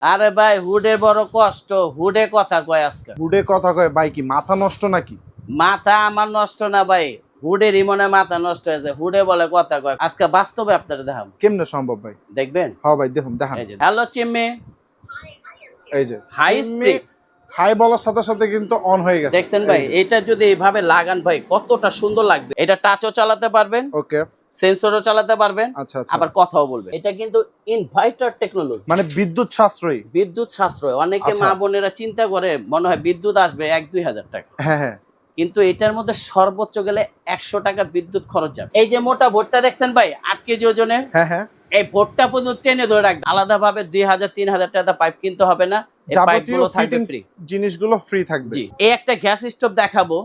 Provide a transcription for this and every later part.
আরে ভাই হুডে বড় কষ্ট, হুডে কথা কয় আজকে। হুডে কথা কয় ভাই, কি মাথা নষ্ট নাকি? মাথা আমার নষ্ট না ভাই, হুডের মনে মাথা নষ্ট হয়েছে। হুডে বলে কথা কয়। আজকে বাস্তবে আপনারা দেখাম, কেমনে সম্ভব ভাই? দেখবেন। হ্যাঁ ভাই দেখুন, দেখান। হ্যালো চিম্মি, এই যে হাই স্পিড। হাই বলার সাথে সাথে কিন্তু অন হয়ে গেছে। দেখছেন ভাই, এটা যদি এইভাবে লাগান ভাই কতটা সুন্দর লাগবে। এটা টাচও চালাতে পারবেন, ওকে, সেন্সরও চালাতে পারবেন, আচ্ছা আচ্ছা। আবার কথাও বলবেন। এটা কিন্তু ইনভার্টার টেকনোলজি, মানে বিদ্যুৎ সাশ্রয়ী। বিদ্যুৎ সাশ্রয়। অনেকে আচ্ছা। মা বোনেরা চিন্তা করে মনে হয় বিদ্যুৎ আসবে 1-2 হাজার টাকা, হ্যাঁ হ্যাঁ, কিন্তু এটার মধ্যে সর্বোচ্চ গেলে 100 টাকা বিদ্যুৎ খরচ যাবে। এই যে মোটা ভোটটা দেখছেন ভাই 8 কেজি ওজনের, হ্যাঁ হ্যাঁ, এই ভোটটা পর্যন্ত টেনে ধরে রাখবে। আলাদা ভাবে 2000-3000 টাকা পাইপ কিনতে হবে না, এই পাইপগুলো থাকবে ফ্রি। জিনিসগুলো ফ্রি থাকবে। জি, এই একটা গ্যাস স্টোভ দেখাবো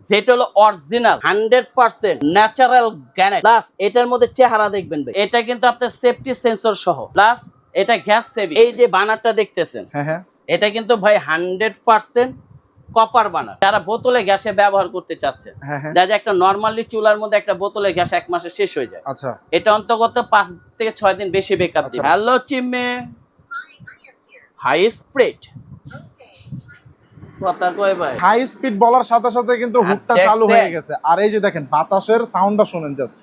যেটা হলো অরিজিনাল 100% ন্যাচারাল গ্রানাইট। প্লাস এটার মধ্যে চেহারা দেখবেন ভাই, এটা কিন্তু আপনার সেফটি সেন্সর সহ, প্লাস এটা গ্যাস সেভিং। এই যে বানারটা দেখতেছেন, হ্যাঁ হ্যাঁ, এটা কিন্তু ভাই 100% কপার বানার। যারা বোতলে গ্যাসে ব্যবহার করতে চাচ্ছে, হ্যাঁ হ্যাঁ, যারা একটা নরমালি চুলার মধ্যে একটা বোতলে গ্যাস 1 মাসে শেষ হয়ে যায়, আচ্ছা এটা অন্তত 5 থেকে 6 দিন বেশি ব্যাকআপ দিবে। হ্যালো চিম্মে, হাই স্পিড কথা কয় ভাই। হাই স্পিড বলার সাথে সাথে কিন্তু হুডটা চালু দেখছেন? হয়ে গেছে। আর এই যে দেখেন বাতাসের সাউন্ডটা শুনেন জাস্ট।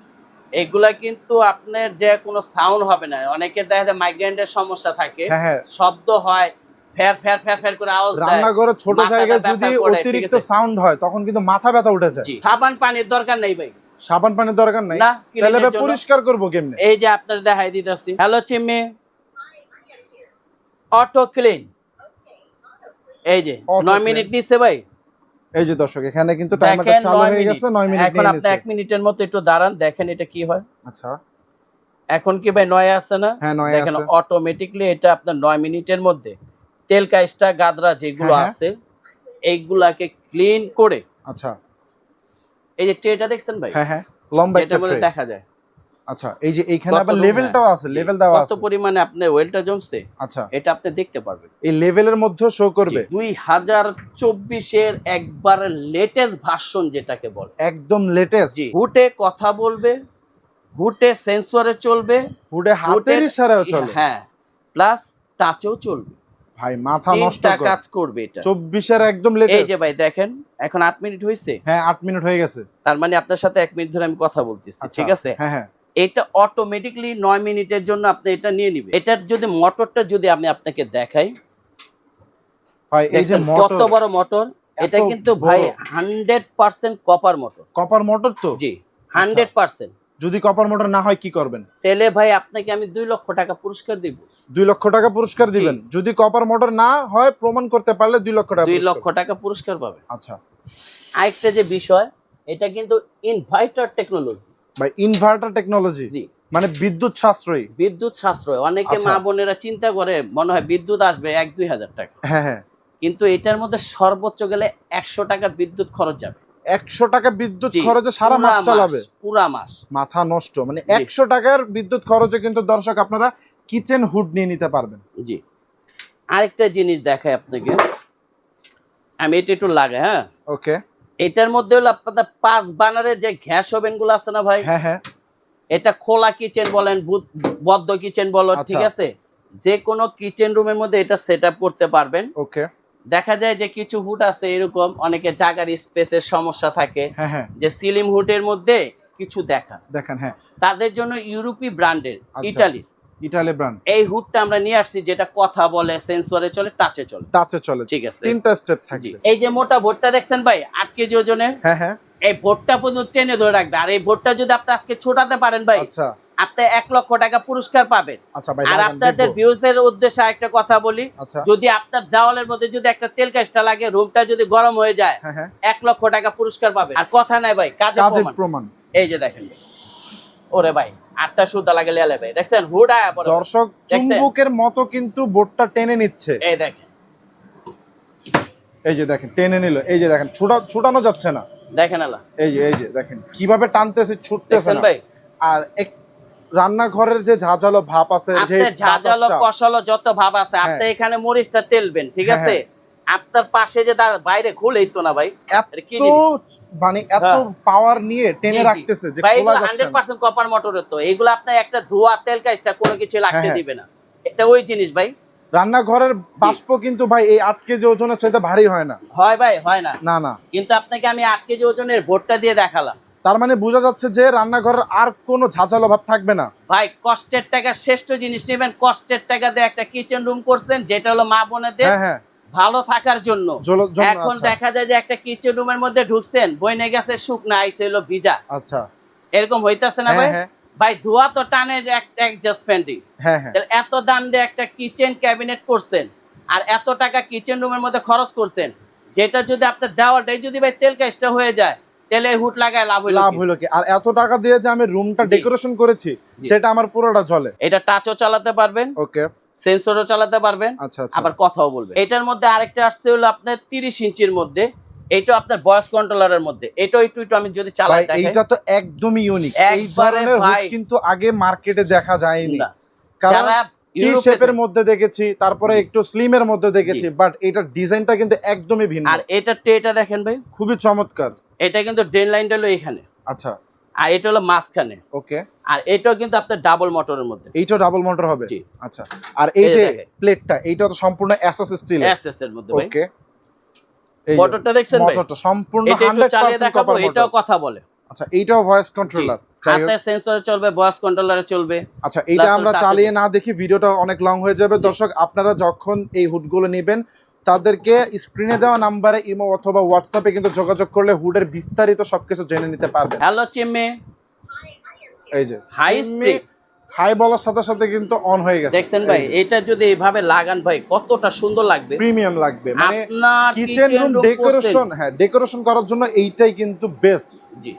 এগুলা কিন্তু আপনার যে কোনো সাউন্ড হবে না। অনেকে দেখা যায় মাইগ্রেনের সমস্যা থাকে, হ্যাঁ হ্যাঁ, শব্দ হয়, ফের ফের ফের ফের করে আওয়াজ দেয়। রান্নাঘরে ছোট মাথাটা জায়গায় ব্যথা যদি করে, ঠিক অতিরিক্ত আছে? সাউন্ড হয় তখন কিন্তু মাথা ব্যথা উঠে যায়। জি, সাবান পানির দরকার নেই ভাই। সাবান পানির দরকার নাই, না, তাহলে ক্লিনের জন্য। পরিষ্কার করবো কেমনে? এই যে আপনার দেখাই দিতেছি। Hello chimney, auto clean. এই যে Auto 9 clean। মিনিট নিচ্ছে ভাই। এই যে দর্শক, এখানে কিন্তু টাইমারটা দেখেন চালু 9 হয়ে মিনিট। গেছে, 9 মিনিট এখন নিয়ে আপনি নিছে। 1 মিনিটের মতো একটু দাঁড়ান, দেখেন এটা কি হয়। আচ্ছা, এখন কি ভাই নয় আছে না? হ্যাঁ নয় দেখেন আছে। অটোমেটিকলি এটা আপনার 9 মিনিটের মধ্যে তেল কাইস্টা গাদরা যেগুলো হ্যাঁ, হ্যাঁ। আছে এইগুলাকে ক্লিন করে। আচ্ছা, এই যে ট্রেটা দেখছেন ভাই, হ্যাঁ হ্যাঁ, লম্বা একটা এটার মধ্যে ট্রে। দেখা যায় আচ্ছা, এই যে এইখানে আবার কতটুকু, লেভেলটাও আছে, জি, লেভেল দেওয়া কত আছে। পরিমাণে আপনার ওয়েলটা জমছে আচ্ছা, এটা আপনি দেখতে পারবেন। এই লেভেলের মধ্যেও শো করবে। 2024 এর একবারে লেটেস্ট ভার্সন যেটাকে বলে, একদম লেটেস্ট। জি। হুটে কথা বলবে, হুটে সেন্সরে চলবে, হুডে হাতের ইশারাও চলে। হ্যাঁ, প্লাস টাচও চলবে। ভাই মাথা নষ্ট তিনটা করে। কাজ করবে এটা। 24 এর একদম এই লেটেস্ট। যে ভাই দেখেন, এখন 8 মিনিট হয়েছে, হ্যাঁ 8 মিনিট হয়ে গেছে। তার মানে আপনার সাথে 1 মিনিট ধরে আমি কথা বলতেছি, আচ্ছা, ঠিক আছে? হ্যাঁ হ্যাঁ, এটা অটোমেটিকলি 9 মিনিটের জন্য আপনি এটা নিয়ে নিবেন। এটার যদি মোটরটা যদি আমি আপনাকে দেখাই, ভাই এই যে দেখছেন মোটর, কত বড় মোটর। এটা এত কিন্তু বড়। ভাই 100% কপার মোটর। কপার মোটর তো? জি, 100%। যদি কপার মোটর না হয় কি করবেন? তাহলে ভাই আপনাকে আমি 2 লক্ষ টাকা পুরস্কার দিব। 2 লক্ষ টাকা পুরস্কার জি। দিবেন? যদি কপার মোটর না হয় প্রমাণ করতে পারলে 2 লক্ষ টাকা 2 পুরস্কার। লক্ষ টাকা পুরস্কার পাবে। আচ্ছা আরেকটা যে বিষয়, এটা কিন্তু ইনভার্টার টেকনোলজি। ভাই, ইনভার্টার টেকনোলজি, জি, মানে বিদ্যুৎ সাশ্রয়ী। বিদ্যুৎ সাশ্রয়। অনেকে আচ্ছা। মা বোনেরা চিন্তা করে মনে হয় বিদ্যুৎ আসবে 1-2 হাজার টাকা, হ্যাঁ হ্যাঁ, কিন্তু এটার মধ্যে সর্বোচ্চ গেলে 100 টাকা বিদ্যুৎ খরচ যাবে। 100 টাকা বিদ্যুৎ জি, খরচে সারা মাস চালাবে? পুরা মাস। মাথা নষ্ট। মানে জি। 100 টাকার বিদ্যুৎ খরচে কিন্তু দর্শক আপনারা কিচেন হুড নিয়ে নিতে পারবেন। জি, আরেকটা জিনিস দেখাই আপনাকে, আমি এটা একটু লাগাই। হ্যাঁ, ওকে, এটার মধ্যে হলো আপনাদের 5 বার্নারের যে গ্যাস ওভেন গুলো আছে না ভাই, হ্যাঁ হ্যাঁ, এটা খোলা কিচেন বলেন, বদ্ধ কিচেন বলো, আচ্ছা। ঠিক আছে, যে কোনো কিচেন রুমের মধ্যে এটা সেট আপ করতে পারবেন। ওকে, দেখা যায় যে কিছু হুড আছে এরকম, অনেকে জায়গার স্পেসের সমস্যা থাকে, হ্যাঁ হ্যাঁ, যে সিলিম হুডের মধ্যে কিছু দেখা, দেখেন, হ্যাঁ তাদের জন্য ইউরোপি ব্র্যান্ডের, আচ্ছা। Italy Italy brand. এই হুডটা আমরা নিয়ে আসছি, যেটা কথা বলে, সেন্সরে চলে, টাচে চলে। টাচে চলে, ঠিক আছে, তিনটা স্টেপ জি। থাকবে। এই যে মোটা ভোটটা দেখছেন ভাই 8 কেজি ওজনের, হ্যাঁ হ্যাঁ, এই ভোটটা পর্যন্ত টেনে ধরে রাখবে। আর এই ভোটটা যদি আপনি আজকে ছোটাতে পারেন ভাই, আচ্ছা আপনি 1 লক্ষ টাকা পুরস্কার পাবেন। আচ্ছা ভাই, আর লাগান, আপনাদের দেখবো। ভিউজের উদ্দেশ্যে একটা কথা বলি, আচ্ছা, যদি আপনার দেওয়ালের মধ্যে যদি একটা তেল কাজটা লাগে, রুমটা যদি গরম হয়ে যায়, হ্যাঁ হ্যাঁ, 1 লক্ষ টাকা পুরস্কার পাবেন। আর কথা নাই ভাই, কাজে কাজের প্রমাণ। প্রমাণ। এই যে দেখেন ভাই, ওরে ভাই 8টা সুতা লাগে লেলে ভাই, দেখছেন হুড আয়া পড়ে। দর্শক দেখছেন? চুম্বকের মতো কিন্তু বোর্ডটা টেনে নিচ্ছে। এই দেখেন, এই যে দেখেন টেনে নিল, এই যে দেখেন ছুটানো যাচ্ছে না। দেখেন আলা, এই যে দেখেন কিভাবে টানতেছে, ছুটতেছে দেখছেন না। ভাই? আর রান্নাঘরের যে ঝাঁঝালো ভাব আছে, যে আপনি ঝাঁঝালো বাতাসটা, কষালো যত ভাব আছে, আপনি হ্যাঁ। এখানে মরিচটা তেলবেন, ঠিক হ্যাঁ, আছে, আপনার পাশে যে বাইরে খুলেই তো না ভাই। এটা কি এত জিনিস? মানে এত হ্যাঁ। পাওয়ার নিয়ে টেনে জি, জি। রাখতেছে যে ভাই খোলা এগুলো যাচ্ছে না। 100% কপার মোটরের, তো এগুলো আপনার একটা ধোয়া তেল কাজটা কোনো কিছু লাগতে হ্যাঁ, দিবে না। এটা ওই জিনিস ভাই। রান্নাঘরের বাষ্প কিন্তু ভাই এই 8 কেজি ওজনের চাইতে ভারী হয় না। হয় ভাই, হয় না। না না, কিন্তু আপনাকে আমি 8 কেজি ওজনের বোর্ডটা দিয়ে দেখালাম। তার মানে বোঝা যাচ্ছে যে রান্নাঘরের আর কোনো ঝাঁঝালো ভাব থাকবে না। ভাই কষ্টের টাকা শ্রেষ্ঠ জিনিস নেবেন, কষ্টের টাকা দিয়ে একটা কিচেন রুম করছেন, যেটা হলো মা বোনেদের হ্যাঁ হ্যাঁ, ভালো থাকার জন্য। এখন আচ্ছা দেখা যায় যে একটা কিচেন রুমের মধ্যে ঢুকছেন, বইনে গেছে শুকনা, আইছে হলো ভিজা, আচ্ছা, এরকম হইতাছে না ভাই? হ্যাঁ ভাই ধোয়া তো টানে জাস্ট ফ্যান্ডিং। হ্যাঁ হ্যাঁ, তাহলে এত দাম দিয়ে একটা কিচেন ক্যাবিনেট করছেন, আর এত টাকা কিচেন রুমের মধ্যে খরচ করছেন, যেটা যদি আপনার দেওয়ালটাই যদি ভাই তেল কাজটা হয়ে যায়, তাহলে হুট লাগায় লাভ হইলো লাভ কি? হলো কি? আর এত টাকা দিয়ে যে আমি রুমটা জি। ডেকোরেশন করেছি জি। সেটা আমার পুরোটা চলে। এটা টাচও চালাতে পারবেন, ওকে, সেন্সরও চালাতে পারবেন, আচ্ছা আচ্ছা, আবার কথাও বলবেন। এটার মধ্যে আরেকটা আসছে হলো আপনার 30 ইঞ্চির মধ্যে, এটা আপনার ভয়েস কন্ট্রোলারের মধ্যে। এটা একটু আমি যদি ভাই চালাই দেখাই, এইটা তো একদমই ইউনিক। এই একবারে ধরনের হুড ভাই। কিন্তু আগে মার্কেটে দেখা যায়নি। না, কারণ যারা টি ইউরোপে শেপের থাকে। মধ্যে দেখেছি, তারপরে জি। একটু স্লিমের মধ্যে দেখেছি, বাট এটার ডিজাইনটা কিন্তু একদমই ভিন্ন। আর এটা ট্রেটা দেখেন ভাই, খুবই চমৎকার। এটা কিন্তু ড্রেন লাইনটা হলো এখানে, আচ্ছা, আর এটা হলো মাঝখানে, ওকে, আর এটাও কিন্তু আপনার ডাবল মোটরের মধ্যে। এইটাও ডাবল মোটর হবে। জি। আচ্ছা, আর এই এই যে যে দেখেন। প্লেটটা, এইটা তো সম্পূর্ণ এসএস স্টিল। এসএস এর মধ্যে ভাই। ওকে, এই মোটরটা দেখছেন ভাই? মোটরটা সম্পূর্ণ এটা একটু চালিয়ে 100% দেখাবো, কপার এটাও মোটর। কথা বলে। আচ্ছা, এইটাও ভয়েস কন্ট্রোলার। হাতে সেন্সরে চলবে, ভয়েস কন্ট্রোলারে চলবে। আচ্ছা, এইটা Plus আমরা touch চালিয়ে আছে। না দেখি ভিডিওটা অনেক লং হয়ে যাবে। দর্শক, আপনারা যখন এই হুডগুলো নেবেন তাদেরকে স্ক্রিনে দেওয়া নাম্বারে ইমো অথবা হোয়াটসঅ্যাপে কিন্তু যোগাযোগ করলে হুডের বিস্তারিত সবকিছু জেনে নিতে পারবেন। হ্যালো চিম্মি, এই যে হাই স্পিড। হাই বলার সাথে সাথে কিন্তু অন হয়ে গেছে। দেখছেন ভাই, এটা যদি এইভাবে লাগান ভাই কতটা সুন্দর লাগবে। প্রিমিয়াম লাগবে, মানে আপনার কিচেন রুম ডেকোরেশন, হ্যাঁ ডেকোরেশন করার জন্য এইটাই কিন্তু বেস্ট। জি।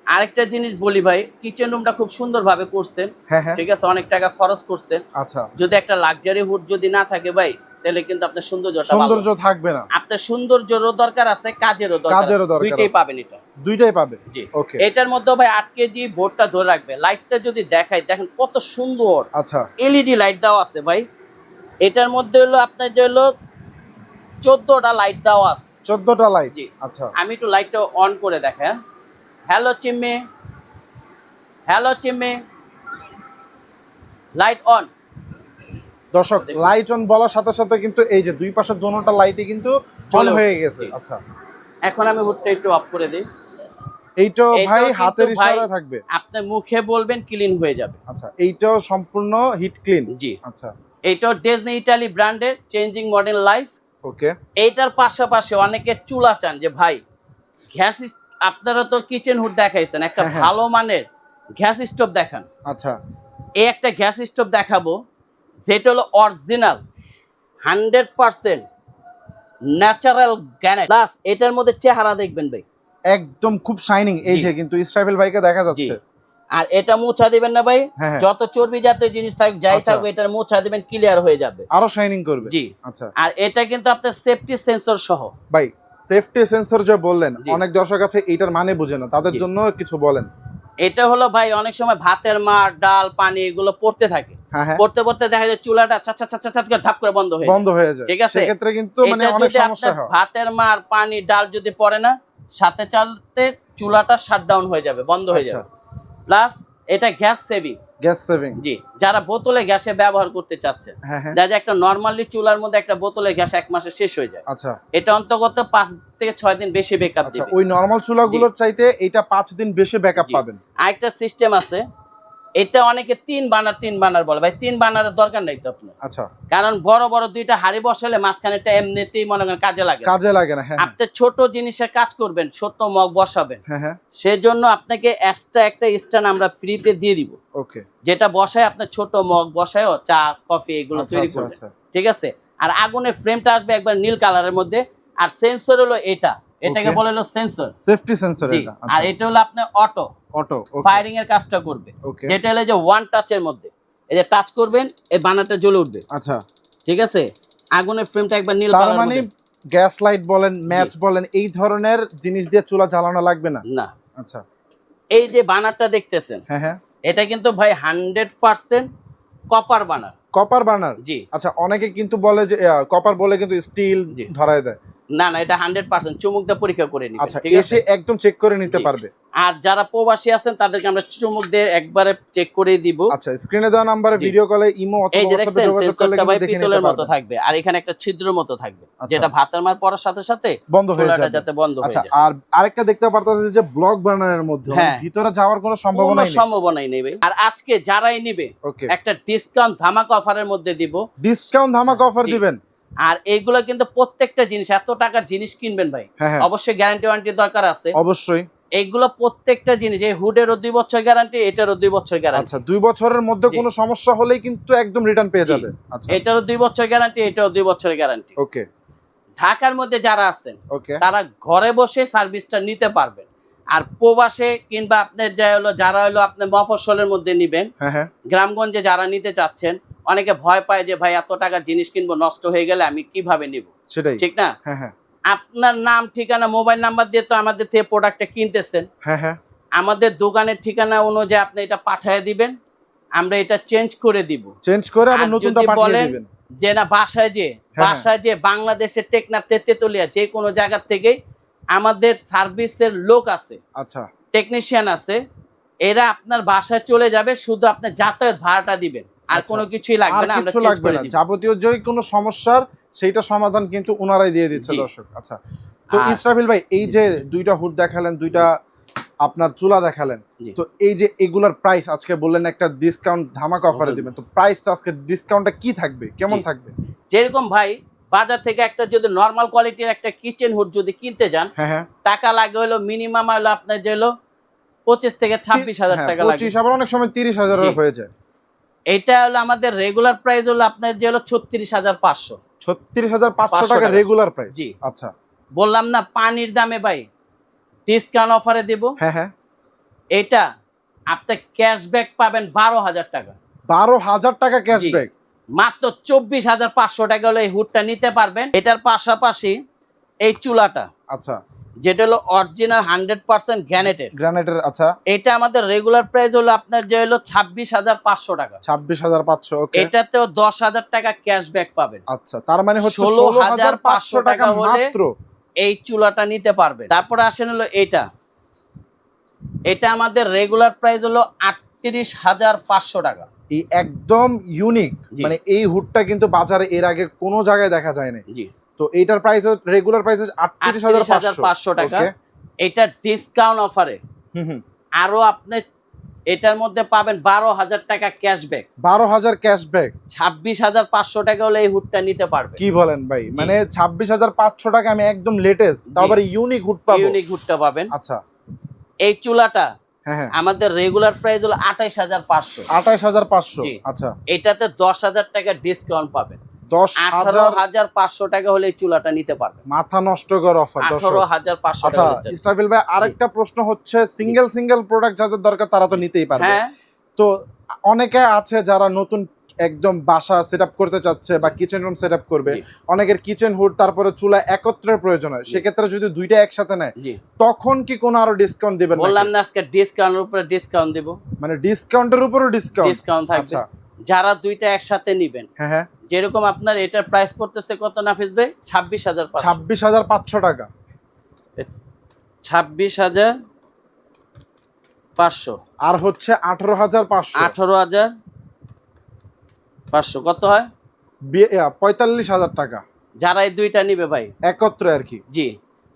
আরেকটা জিনিস বলি ভাই, কিচেন রুমটা খুব সুন্দরভাবে করছেন, হ্যাঁ হ্যাঁ, ঠিক আছে, অনেক টাকা খরচ করছেন। আচ্ছা, যদি একটা লাক্সারি হুড যদি না থাকে ভাই, তাহলে কিন্তু আপনার সৌন্দর্যটা সৌন্দর্য ভালো। থাকবে না। আপনার সৌন্দর্যেরও দরকার আছে, কাজেরও দরকার কাজেরও আছে, দরকার দুইটাই আছে। পাবেন এটা। দুইটাই পাবে। জি। ওকে, এটার মধ্যে ভাই 8 কেজি বোর্ডটা ধরে রাখবে। লাইটটা যদি দেখাই, দেখেন কত সুন্দর আচ্ছা, এলইডি লাইট দেওয়া আছে ভাই। এটার মধ্যে হলো আপনার যে হলো 14টা লাইট দেওয়া আছে। 14টা লাইট। জি। আচ্ছা, আমি একটু লাইটটা অন করে দেখাই। Hello chimney, hello chimney, light on. দর্শক দেখছেন? লাইট অন বলার সাথে সাথে কিন্তু এই যে দুই পাশের দোনোটা লাইটই কিন্তু অন চলে হয়ে উঠছে। গেছে। জি। আচ্ছা, এখন আমি হুডটা একটু অফ করে দিই। এইটাও ভাই এটাও কিন্তু হাতের ভাই ইশারায় থাকবে। আপনি মুখে বলবেন, ক্লিন হয়ে যাবে। আচ্ছা, এইটাও সম্পূর্ণ হিট ক্লিন। জি। আচ্ছা, এটাও ডিজনি ইটালি ব্র্যান্ডের, চেঞ্জিং মডার্ন লাইফ। ওকে, এইটার পাশাপাশি অনেকে চুলা চান যে ভাই গ্যাস, আপনারা তো কিচেন হুড দেখাইছেন, একটা হ্যাঁ, হ্যাঁ। ভালো মানের গ্যাস স্টোভ দেখান। আচ্ছা, এই একটা গ্যাস স্টোভ দেখাবো, যেটা হলো অরিজিনাল 100% ন্যাচারাল গ্যানেট। প্লাস এটার মধ্যে চেহারা দেখবেন ভাই, একদম খুব শাইনিং। এই জি। যে কিন্তু ইসরাফিল ভাইকে দেখা জি। যাচ্ছে। আর এটা মোছা দিবেন না ভাই, হ্যাঁ, হ্যাঁ। যত চর্বি জাতীয় জিনিস থাকুক, যাই আচ্ছা। থাকুক, এটার মোছা দিবেন, ক্লিয়ার হয়ে যাবে। আরো শাইনিং করবে। জি। আচ্ছা, আর এটা কিন্তু আপনার সেফটি সেন্সর সহ। ভাই সেফটি সেন্সর যে বললেন, জি। অনেক দর্শক আছে এইটার মানে বুঝে না, তাদের জি। জন্য কিছু বলেন। এটা হলো ভাই অনেক সময় ভাতের মার, ডাল, পানি এগুলো পড়তে থাকে, হ্যাঁ হ্যাঁ, পড়তে পড়তে দেখা যায় চুলাটা ছাত ছাত ছাত ছাত করে ধাপ করে বন্ধ হয়ে যায়। বন্ধ হয়ে যায়। ঠিক আছে? সেক্ষেত্রে কিন্তু মানে এটা অনেক যদি সমস্যা আপনার হয়। ভাতের মার, পানি, ডাল যদি পড়ে না, সাথে চালতে চুলাটা শাটডাউন হয়ে যাবে, বন্ধ হয়ে আচ্ছা, যাবে। প্লাস এটা গ্যাস সেভিং। Gas saving. জি। যারা বোতলে গ্যাসে ব্যবহার করতে চাচ্ছে, হ্যাঁ হ্যাঁ, দেখা যায় একটা নরমালি চুলার মধ্যে একটা বোতলে গ্যাস 1 মাসে শেষ হয়ে যায়, আচ্ছা এটা অন্তত 5 থেকে 6 দিন বেশি ব্যাকআপ আচ্ছা, দিবে। ওই নরমাল চুলাগুলোর চাইতে এটা 5 দিন বেশি ব্যাকআপ জি। পাবেন। আরেকটা সিস্টেম আছে, এটা অনেকে 3 বার্নার বলে, ভাই 3 বার্নারের দরকার নাই তো আপনার, আচ্ছা, কারণ বড় বড় দুইটা হাড়ি বসালে মাঝখানেটা এমনিতেই মনে করেন কাজে লাগে না। কাজে লাগে না। হ্যাঁ আপনি ছোট জিনিসের কাজ করবেন, ছোট মগ বসাবেন, হ্যাঁ হ্যাঁ, সেজন্য আপনাকে এক্সট্রা একটা স্ট্যান্ড আমরা ফ্রিতে দিয়ে দিব, ওকে, যেটা বসায় আপনার ছোট মগ বসায়ও চা, কফি এগুলো আচ্ছা তৈরি আচ্ছা করবেন। আচ্ছা, ঠিক আছে? আর আগুনের ফ্রেমটা আসবে একবার নীল কালারের মধ্যে, আর সেন্সর হলো এটাকে Okay. বলে হলো সেন্সর। সেফটি সেন্সর জি। এটা। আর আচ্ছা, এটা হলো আপনার অটো অটো, ওকে, ফায়ারিং এর কাজটা করবে, ওকে, যেটা হলো যে ওয়ান টাচের মধ্যে, এই যে টাচ করবেন, এই বানারটা জ্বলে উঠবে। আচ্ছা। ঠিক আছে? আগুনের ফ্রেমটা একবার নীল তার কালারের মানে মধ্যে। গ্যাস লাইট বলেন, ম্যাচ বলেন, এই ধরনের জিনিস দিয়ে চুলা জ্বালানো লাগবে না। না, আচ্ছা, এই যে বানারটা দেখতেছেন, হ্যাঁ হ্যাঁ, এটা কিন্তু ভাই 100% কপার বানার। Copper burner. জি। আচ্ছা, অনেকে কিন্তু বলে যে কপার বলে কিন্তু স্টিল জি। ধরায় দেয়। না না, এটা 100% চুমুক দিয়ে পরীক্ষা করে নিবেন। আচ্ছা, ঠিক আছে? এসে একদম চেক করে নিতে জি। পারবে। আর যারা প্রবাসী আছেন তাদেরকে আমরা চুমুক দিয়ে একবারে চেক করে দিব। আচ্ছা, স্ক্রিনে দেওয়া নাম্বারে ভিডিও কলে ইমো অথবা এই যে WhatsApp দেখছেন এ যোগাযোগ করলে সেন্সরটা ভাই কিন্তু দেখে নিতে পিতলের মতো পারবেন। থাকবে, আর এখানে একটা ছিদ্র মতো থাকবে, আচ্ছা। যেটা ভাতের মার পড়ার সাথে সাথে বন্ধ হয়ে চুলাটা যাবে। যাতে বন্ধ হয়ে আচ্ছা, যায়। আর আরেকটা দেখতে পারতেছি যে ব্লক বার্নারের মধ্যে মানে হ্যাঁ। ভিতরে যাওয়ার কোনো সম্ভাবনা কোনো নেই। সম্ভাবনাই নেই ভাই। আর আজকে যারাই নিবে ওকে, একটা ডিসকাউন্ট ধামাকা অফারের মধ্যে দিব। ডিসকাউন্ট ধামাকা অফার জি। দিবেন। আর এইগুলো কিন্তু প্রত্যেকটা জিনিস, এত টাকার জিনিস কিনবেন ভাই, হ্যাঁ হ্যাঁ, অবশ্যই গ্যারান্টি ওয়ারেন্টি দরকার আছে। অবশ্যই। এইগুলো প্রত্যেকটা জিনিস, এই হুডেরও 2 বছর গ্যারান্টি, এটারও 2 বছর গ্যারান্টি। আচ্ছা, 2 বছরের মধ্যে জি। কোনো সমস্যা হলেই কিন্তু একদম রিটার্ন পেয়ে জি। যাবে। আচ্ছা, এটারও 2 বছর গ্যারান্টি, এটাও 2 বছরের গ্যারান্টি। ওকে ঢাকার মধ্যে যারা আছেন ওকে, তারা ঘরে বসে সার্ভিসটা নিতে পারবেন। আর প্রবাসে কিংবা আপনার যারা হলো আপনার মফস্বলের মধ্যে নিবেন, হ্যাঁ হ্যাঁ, গ্রামগঞ্জে যারা নিতে চাচ্ছেন, অনেকে ভয় পায় যে ভাই এত টাকার জিনিস কিনবো, নষ্ট হয়ে গেলে আমি কিভাবে নিব, সেটাই। ঠিক না? হ্যাঁ হ্যাঁ, আপনার নাম ঠিকানা মোবাইল নাম্বার দিয়ে তো আমাদের থেকে প্রোডাক্টটা কিনতেছেন, হ্যাঁ হ্যাঁ, আমাদের দোকানের ঠিকানা অনুযায়ী আপনি এটা পাঠিয়ে দিবেন, আমরা এটা চেঞ্জ করে দিব। চেঞ্জ করে আবার আর নতুনটা যদি পাঠিয়ে বলেন দিবেন। যে না বাসায় যে বাংলাদেশের টেকনাফ তেতুলিয়া যে কোনো জায়গা থেকেই আমাদের সার্ভিসের লোক আছে, আচ্ছা, টেকনিশিয়ান আছে, এরা আপনার বাসায় চলে যাবে, শুধু আপনি যাতায়াত ভাড়াটা দিবেন, আর আচ্ছা। কোনো কিছুই লাগবে আর না, আমরা কিছু চেঞ্জ লাগবে করে না, দিব। যাবতীয় যে কোনো সমস্যার সেইটা সমাধান কিন্তু ওনারাই দিয়ে দিচ্ছে জি। দর্শক। আচ্ছা, তো আর- ইসরাফিল ভাই, এই যে দুইটা হুড দেখালেন, দুইটা আপনার চুলা দেখালেন, জি। তো এই যে এগুলার প্রাইস আজকে বললেন একটা ডিসকাউন্ট ধামাকা অফারে দিবেন, তো প্রাইসটা আজকে ডিসকাউন্টটা কি থাকবে, কেমন জি। থাকবে? যেরকম ভাই বাজার থেকে একটা যদি নরমাল কোয়ালিটির একটা কিচেন হুড যদি কিনতে যান, হ্যাঁ হ্যাঁ, টাকা লাগে হলো মিনিমাম হলো আপনার যে হলো 25 থেকে 26,000 হ্যাঁ, টাকা লাগে। 25, আবার অনেক সময় 30,000 জি। হয়ে যায়। এটা হলো আমাদের রেগুলার প্রাইস হলো আপনার যে হলো 36,500। 36,500 টাকা টাকা। Regular price. জি। আচ্ছা, বললাম না পানির দামে ভাই ডিসকাউন্ট অফারে দেব। হ্যাঁ হ্যাঁ, এটা আপনি ক্যাশব্যাক পাবেন 12,000 টাকা, 12,000 টাকা ক্যাশব্যাক। মাত্র 24,500 টাকা হলে এই হুডটা নিতে পারবেন। এটার পাশাপাশি এই চুলাটা আচ্ছা, যেটা হলো অরিজিনাল 100% গ্রানাইটের, গ্রানাইটের। আচ্ছা, এটা আমাদের রেগুলার প্রাইস হলো আপনার যে হলো 26,500 টাকা। 26,500, ওকে। এটাতেও 10,000 টাকা ক্যাশব্যাক পাবেন। আচ্ছা, তার মানে হচ্ছে 16,500 16,500 টাকা হলে মাত্র। এই চুলাটা নিতে পারবেন। তারপরে আসেন হলো এটা আমাদের রেগুলার প্রাইস হলো 38,500 টাকা। এই একদম ইউনিক, জি। মানে এই হুডটা কিন্তু বাজারে এর আগে কোনো জায়গায় দেখা যায় না। জি, তো এইটার প্রাইস রেগুলার প্রাইস 38,500 টাকা। ওকে, এটা ডিসকাউন্ট অফারে হুম হুম, আরো আপনি এটার মধ্যে পাবেন 12,000 টাকা ক্যাশব্যাক। 12,000 ক্যাশব্যাক। 26,500 টাকা হলে এই হুডটা নিতে পারবে। কি বলেন ভাই, জি। মানে 26,500 টাকা আমি একদম লেটেস্ট, তাও জি। আবার ইউনিক হুড পাবো। ইউনিক হুডটা পাবেন। আচ্ছা, এই চুলাটা হ্যাঁ হ্যাঁ, আমাদের রেগুলার প্রাইস হলো 28,500। 28,500। জি। আচ্ছা, এটাতে 10,000 টাকা ডিসকাউন্ট পাবেন। 10,000। 18,500 টাকা হলে এই চুলাটা নিতে পারবেন। মাথা নষ্ট কর অফার দর্শক। 18,500 আচ্ছা, টাকা নিতে। ইসরাফিল ভাই, আরেকটা প্রশ্ন হচ্ছে, সিঙ্গেল প্রোডাক্ট যাদের দরকার তারা তো নিতেই পারবে। হ্যাঁ, তো অনেকে আছে যারা নতুন একদম বাসা সেটআপ করতে চাচ্ছে বা কিচেন রুম সেটআপ করবে, জি। অনেকের কিচেন হুড তারপরে চুলা একত্রের প্রয়োজন হয়, জি। সেক্ষেত্রে যদি দুইটা একসাথে নেয় জি, তখন কি কোনো আরো ডিসকাউন্ট দিবেন নাকি? বললাম না আজকে ডিসকাউন্টের উপরে ডিসকাউন্ট দিব। মানে ডিসকাউন্টের উপরও ডিসকাউন্ট? ডিসকাউন্ট থাকবে আচ্ছা, যারা দুইটা একসাথে নিবেন। হ্যাঁ হ্যাঁ, যেরকম আপনার এটার প্রাইস পড়তেছে কত নাফিস ভাই? 26,500। 26,500 টাকা। 26,500 আর হচ্ছে 18,500। 18,500 কত হয়? 45,000 টাকা যারা এই দুইটা নিবে ভাই, একত্রে আর কি। জি,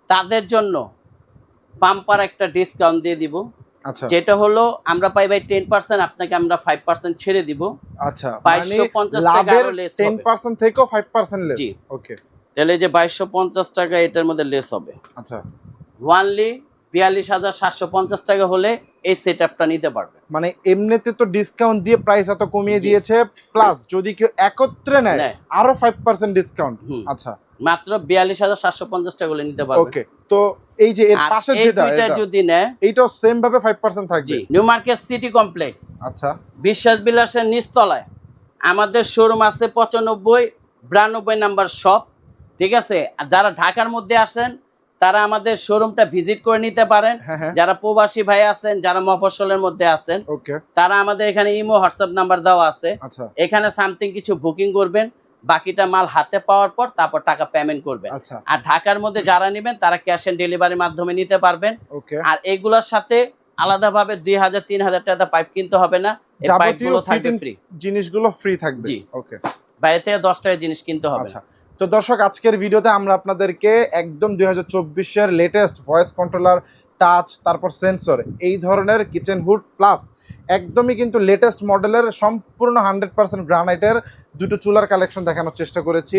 তাদের জন্য বাম্পার একটা ডিসকাউন্ট দিয়ে দিব। আচ্ছা যেটা হলো আমরা পাই ভাই 10%, আপনাকে আমরা 5% ছেড়ে দিব। আচ্ছা, 2250 টাকা লাভের আরো less হবে। 10% থেকেও 5% লেস। জি। ওকে, তাহলে যে 2250 টাকা এটার মধ্যে লেস হবে। আচ্ছা, ওয়ানলি 42,750 টাকা হলে এই সেটআপটা নিতে পারবে। মানে এমনিতে তো ডিসকাউন্ট দিয়ে প্রাইস এত কমিয়ে জি। দিয়েছে, প্লাস যদি কেউ একত্রে নেয় নেয়। আরো 5% ডিসকাউন্ট। হুম। আচ্ছা, মাত্র 42,750 টাকা হলে নিতে পারবে। ওকে, তো এই যে এর আর পাশে এই যেটা দুইটা যদি নেয়, এইটাও সেম ভাবে 5% থাকবে। জি, নিউ মার্কেট সিটি কমপ্লেক্স আচ্ছা, বিশ্বাস বিলাসের নিচতলায় আমাদের শোরুম আছে 95-92 নাম্বার শপ, ঠিক আছে? আর যারা ঢাকার মধ্যে আসেন তারা আমাদের শোরুমটা ভিজিট করে নিতে পারেন। হ্যাঁ হ্যাঁ, যারা প্রবাসী ভাই আছেন, যারা মফস্বলের মধ্যে আছেন, ওকে, তারা আমাদের এখানে ইমো হোয়াটসঅ্যাপ নাম্বার দেওয়া আছে, আচ্ছা, এখানে সামথিং কিছু বুকিং করবেন, বাকিটা মাল হাতে পাওয়ার পর তারপর টাকা পেমেন্ট করবেন। আচ্ছা আর ঢাকার মধ্যে যারা নেবেন তারা ক্যাশ অন ডেলিভারির মাধ্যমে নিতে পারবেন। ওকে। আর এগুলোর সাথে আলাদাভাবে 2000-3000 টাকা পাইপ কিনতে হবে না, এই যাবতীয় পাইপগুলো থাকবে ফিটিং ফ্রি। জিনিসগুলো ফ্রি থাকবে। জি। ওকে। বাইরে থেকে 10 টাকার জিনিস কিনতে হবে আচ্ছা, না। তো দর্শক আজকের ভিডিওতে আমরা আপনাদেরকে একদম 2024 এর লেটেস্ট ভয়েস কন্ট্রোলার, টাচ, তারপর সেন্সর, এই ধরনের কিচেন হুড প্লাস একদমই কিন্তু লেটেস্ট মডেলের সম্পূর্ণ 100% গ্রানাইটের দুটো চুলার কালেকশন দেখানোর চেষ্টা করেছি।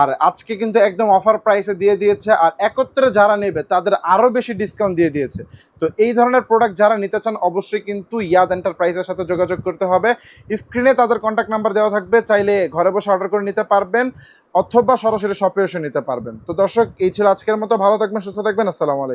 আর আজকে কিন্তু একদম অফার প্রাইসে দিয়ে দিয়েছে, আর একত্রে যারা নেবে তাদের আরও বেশি ডিসকাউন্ট দিয়ে দিয়েছে। তো এই ধরনের প্রোডাক্ট যারা নিতে চান অবশ্যই কিন্তু ইয়াদ এন্টারপ্রাইজের সাথে যোগাযোগ করতে হবে। স্ক্রিনে তাদের কন্ট্যাক্ট নাম্বার দেওয়া থাকবে, চাইলে ঘরে বসে অর্ডার করে নিতে পারবেন অথবা সরাসরি শপে এসে নিতে পারবেন। তো দর্শক এই ছিল আজকের মতো, ভালো থাকবেন, সুস্থ থাকবেন, আসসালামু আলাইকুম।